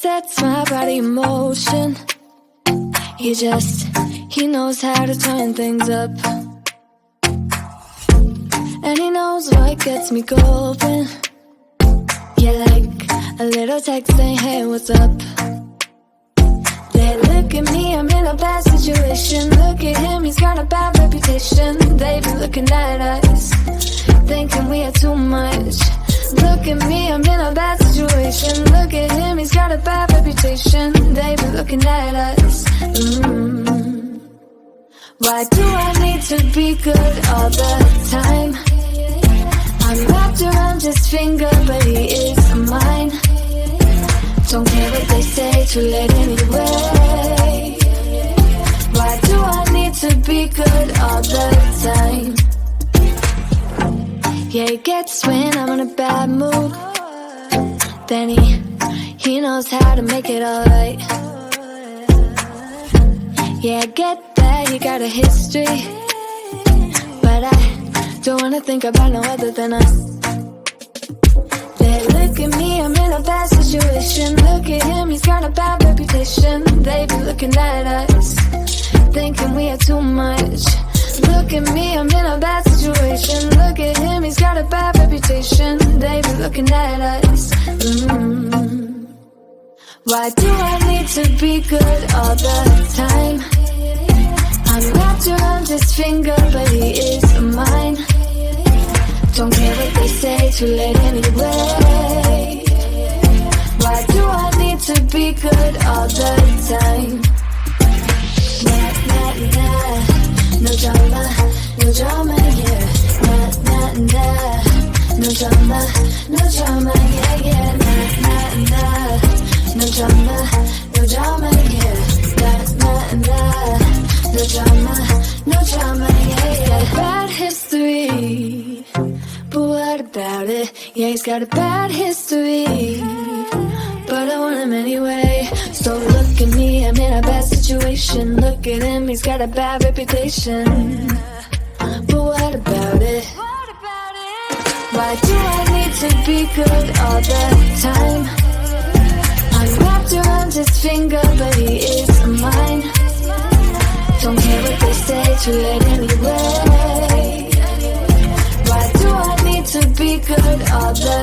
sets my body in motion. He knows how to turn things up. And he knows what gets me going. Yeah, like a little text saying, hey, what's up? They look at me, I'm in a bad situation. Look at him, he's got a bad reputation. They be looking at us, thinking we are too much. Look at me, I'm in a bad situation. Look at him, he's got a bad reputation. They be looking at us. Why do I need to be good all the time? I'm wrapped around his finger, but he is mine. Don't care what they say, too late anyway. Why do I need to be good all the time? Yeah, he gets when I'm in a bad mood. Then he knows how to make it alright. Yeah, I get that you got a history, but I don't wanna think about no other than us. They look at me, I'm in a bad situation. Look at him, he's got a bad reputation. They be looking at us, thinking we are too much. Look at me, I'm in a bad situation. Look at him, he's got a bad reputation. They be looking at us. Why do I need to be good all the time? I'm wrapped around his finger, but he is mine. Don't care what they say, too late anyway. Why do I need to be good all the time? Nah, nah, nah. No drama, no drama, yeah. Nah, nah, nah. No drama, no drama, yeah, yeah. Nah, nah, nah. No drama, no drama, yeah. Nah, nah, nah. No drama, yeah, yeah. Bad history, but what about it? Yeah, he's got a bad history, but I want him anyway. So look at me, I'm in a bad situation. Look at him, he's got a bad reputation, but what about it? Why do I need to be good all the time? I'm wrapped around his finger, but he is mine. Don't care what they say, too late anyway. Why do I need to be good all the